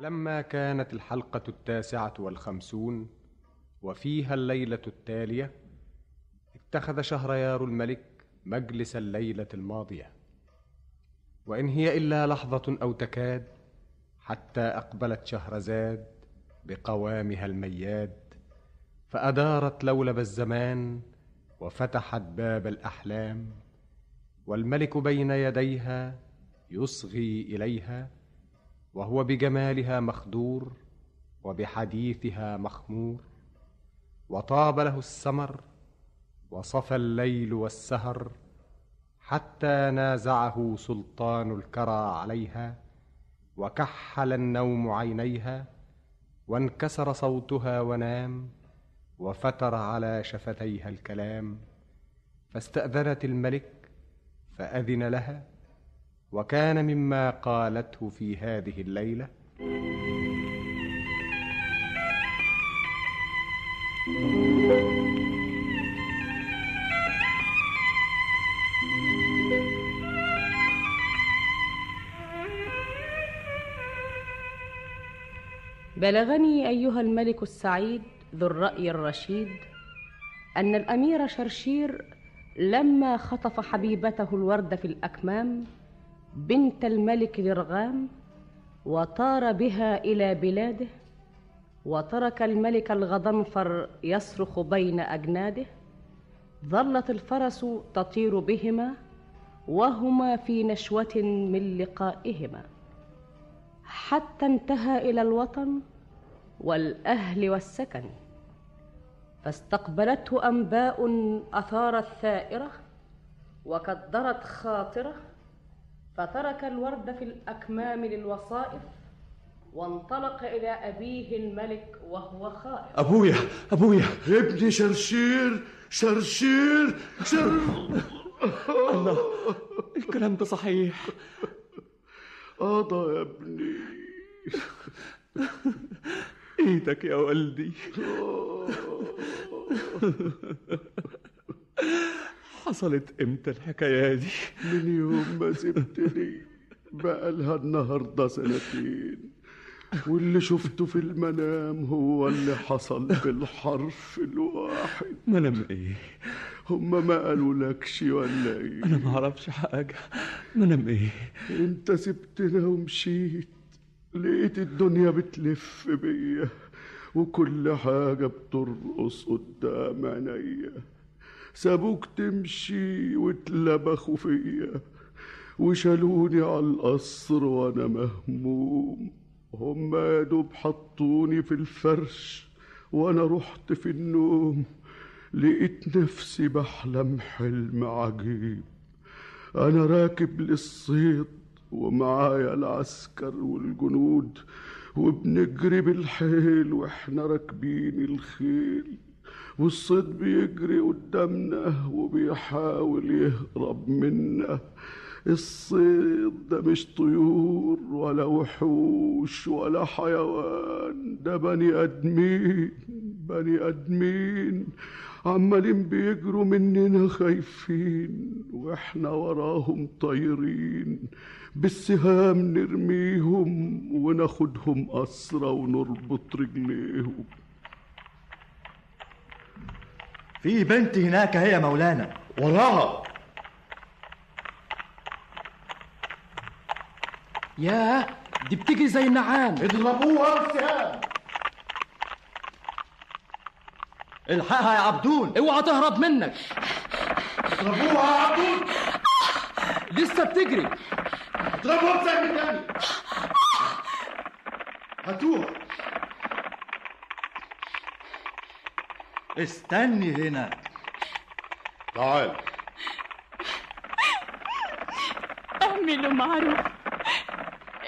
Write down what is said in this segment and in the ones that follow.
لما كانت الحلقة 59 وفيها الليلة التالية، اتخذ شهريار الملك مجلس الليلة الماضية، وإن هي إلا لحظة أو تكاد حتى أقبلت شهرزاد بقوامها المياد، فأدارت لولب الزمان وفتحت باب الأحلام، والملك بين يديها يصغي إليها، وهو بجمالها مخدور وبحديثها مخمور، وطاب له السمر وصفى الليل والسهر، حتى نازعه سلطان الكرى عليها، وكحل النوم عينيها، وانكسر صوتها ونام، وفتر على شفتيها الكلام، فاستأذنت الملك فأذن لها، وكان مما قالته في هذه الليلة: بلغني أيها الملك السعيد ذو الرأي الرشيد أن الأمير شرشير لما خطف حبيبته الورد في الأكمام بنت الملك لرغام وطار بها إلى بلاده، وترك الملك الغضنفر يصرخ بين أجناده، ظلت الفرس تطير بهما وهما في نشوة من لقائهما، حتى انتهى إلى الوطن والأهل والسكن، فاستقبلته أنباء أثارت ثائرة وكدرت خاطرة، فترك الورد في الأكمام للوصائف وانطلق إلى أبيه الملك وهو خائف. أبويا ابني شرشير. الله، الكلام ده صحيح. قضى يا ابني. ايدك يا والدي. حصلت امتى الحكاية دي؟ من يوم ما سبتني بقى لها النهارده 2 سنين، واللي شفته في المنام هو اللي حصل بالحرف الواحد. منام ايه؟ هما ما قالوا لكش ولا ايه؟ انا ما اعرفش حاجة. منام ايه؟ انت سبتنا ومشيت، لقيت الدنيا بتلف بيا وكل حاجة بترقص قدام عينيا، سابوك تمشي واتلبخوا فيا وشالوني على القصر وانا مهموم. هما يا دوب حطوني في الفرش وانا رحت في النوم، لقيت نفسي بحلم حلم عجيب. انا راكب للصيد ومعايا العسكر والجنود، وبنجري بالحيل واحنا راكبين الخيل، والصيد بيجري قدامنا وبيحاول يهرب منا. الصيد ده مش طيور ولا وحوش ولا حيوان، ده بني ادمين عمالين بيجروا مننا خايفين، واحنا وراهم طايرين بالسهام نرميهم وناخدهم أسرى ونربط رجليهم. في بنت هناك هي مولانا. وراها. ياه، دي بتجري زي النعام. اضربوها بالسهام. الحقها يا عبدون، اوعى تهرب منك. اضربوها يا عبدون. لسه بتجري. اضربوها بسهم تاني. هاتوها. استني هنا. تعال. اعملوا معروف،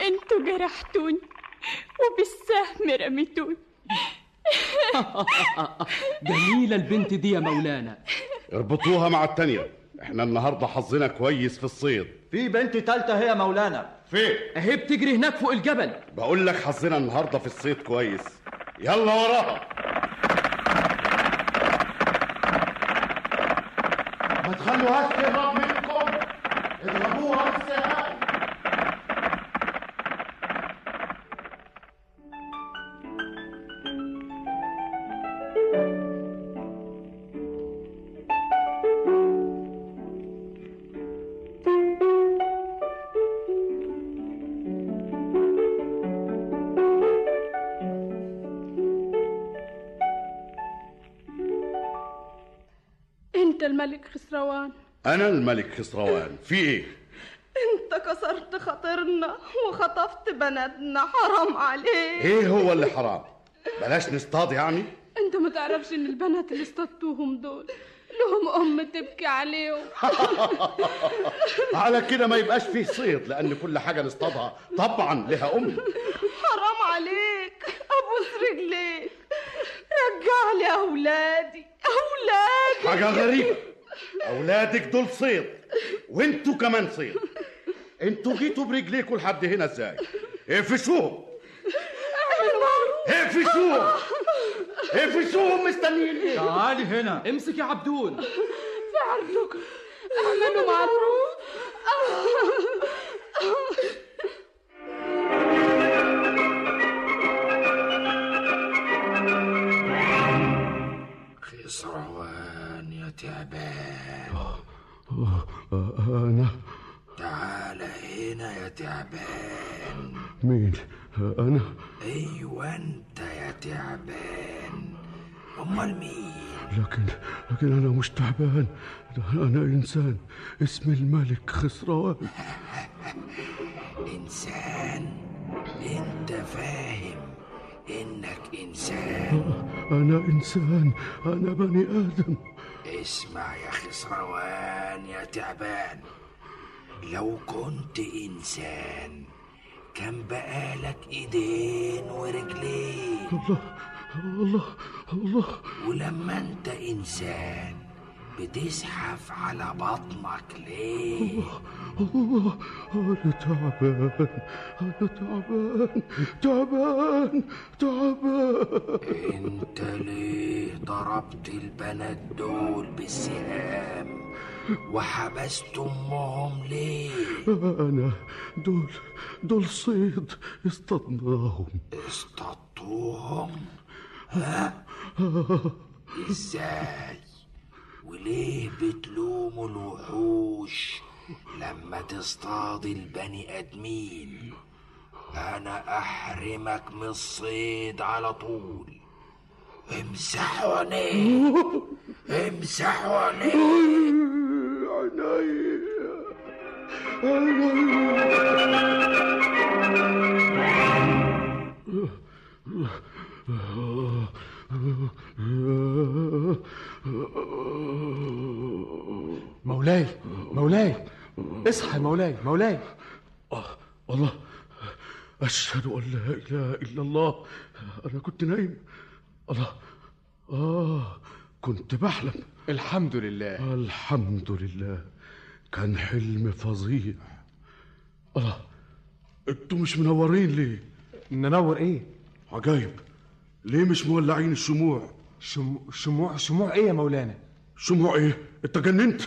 انتوا جرحتوني وبالسهم رميتوني. جميلة البنت دي يا مولانا. اربطوها مع التانية، احنا النهاردة حظنا كويس في الصيد. في بنت تالتة هي مولانا. فين؟ اهي بتجري هناك فوق الجبل. بقول لك حظنا النهاردة في الصيد كويس. يلا وراها. ما تخلوهاش تهرب منكم، اضربوها بالسهام. الملك خسروان. أنا الملك خسروان، في إيه؟ انت كسرت خاطرنا وخطفت بناتنا، حرام عليك. إيه هو اللي حرام؟ بلاش نصطاد يعني؟ انت ما تعرفش ان البنات اللي اصطادتوهم دول لهم تبكي عليهم. على كده ما يبقاش فيه صيد، لأن كل حاجة نصطادها طبعا لها حرام عليك، ابوس رجليك، رجع لي اولادي. حاجة غريبة، أولادك دول صيد وانتوا كمان صيد. انتوا جيتوا برجليكوا لحد هنا ازاي؟ اقفشوهم، اقفشوهم، مستنيين ايه؟ تعالي هنا. امسك يا عبدون. في عرضكم اعملوا معروف. خسروان يا تعبان، أنا؟ تعال هنا يا تعبان. مين؟ أنا؟ أيوة أنت يا تعبان، أمال مين؟ لكن أنا مش تعبان، أنا إنسان، اسمي الملك خسروان. إنسان؟ أنت فاهم إنك إنسان؟ أنا إنسان، أنا بني آدم. اسمع يا خسروان يا تعبان، لو كنت إنسان كان بقالك إيدين ورجلين. الله. ولما أنت إنسان بتزحف على بطنك ليه؟ الله، أنا تعبان. أنت ليه ضربت البنات دول بالسهام وحبست أمهم ليه؟ أنا دول صيد اصطدناهم. اصطدتوهم؟ ها؟ إزاي؟ وليه بتلوموا الوحوش لما تصطاد البني آدمين؟ أنا أحرمك من الصيد على طول. امسحوا عينيك، امسحوا عينيك. مولاي، اصحى مولاي. الله، أشهد أن لا إله إلا الله. أنا كنت نايم. الله، كنت بحلم. الحمد لله، كان حلم فظيع. الله، انتوا مش منورين ليه؟ ننور ايه؟ عجايب، ليه مش مولعين الشموع؟ شموع ايه يا مولانا؟ شموع ايه؟ انت جننت؟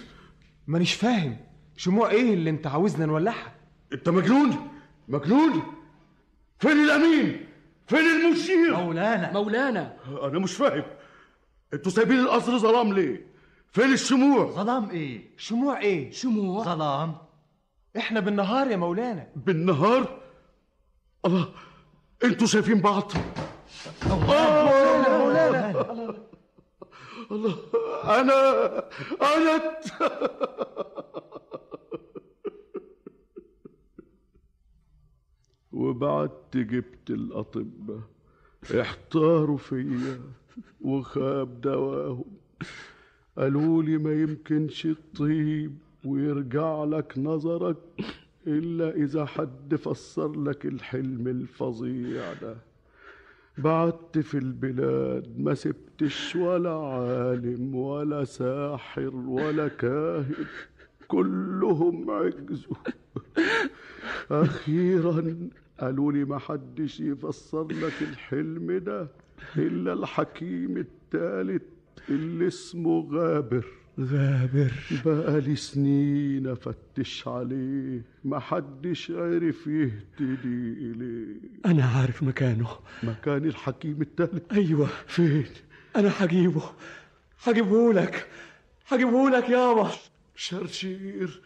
مانيش فاهم، شموع ايه اللي انت عاوزنا نولعها؟ انت مجنون؟ فين الامين؟ فين المشير؟ مولانا انا مش فاهم، انتوا سايبين القصر ظلام ليه؟ فين الشموع؟ ظلام ايه؟ شموع ايه؟ ظلام؟ احنا بالنهار يا مولانا. بالنهار؟ الله، انتوا شايفين بعض؟ مولانا الله، انا وبعدت جبت الأطباء، احتاروا فيا وخاب دواهم. قالوا لي ما يمكنش تطيب ويرجع لك نظرك إلا إذا حد فسر لك الحلم الفظيع ده. بعدت في البلاد ما سبتش ولا عالم ولا ساحر ولا كاهن، كلهم عجزوا. أخيرا قالوا لي ما حدش يفسر لك الحلم ده إلا الحكيم الثالث اللي اسمه غابر. بقالي سنين أفتش عليه، ما حدش عرف يهتدي إليه. أنا عارف مكانه. مكان الحكيم الثالث؟ أيوة. فين؟ أنا هجيبه لك يابا. شرشير.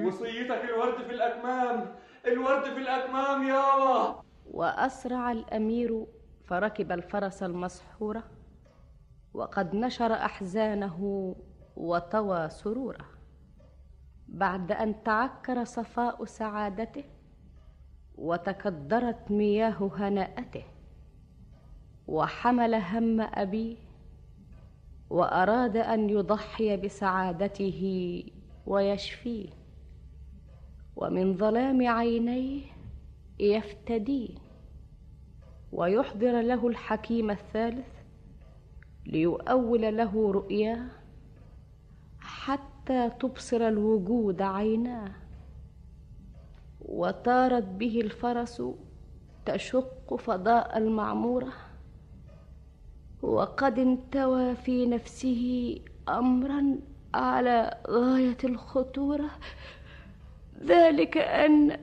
وصيتك الورد في الأكمام يابا. وأسرع الأمير فركب الفرس المسحورة، وقد نشر أحزانه وطوى سروره، بعد أن تعكر صفاء سعادته وتكدرت مياه هناءته، وحمل هم أبيه وأراد أن يضحي بسعادته ويشفيه، ومن ظلام عينيه يفتديه، ويحضر له الحكيم الثالث ليؤول له رؤياه حتى تبصر الوجود عيناه. وطارت به الفرس تشق فضاء المعمورة، وقد انتوى في نفسه أمرا على غاية الخطورة، ذلك أن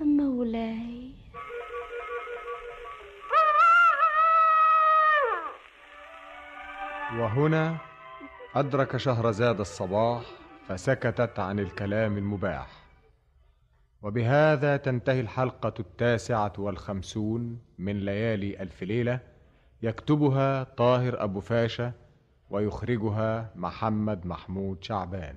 مولاي وهنا أدرك شهرزاد الصباح فسكتت عن الكلام المباح. وبهذا تنتهي الحلقة 59 من ليالي ألف ليلة، يكتبها طاهر أبو فاشا ويخرجها محمد محمود شعبان.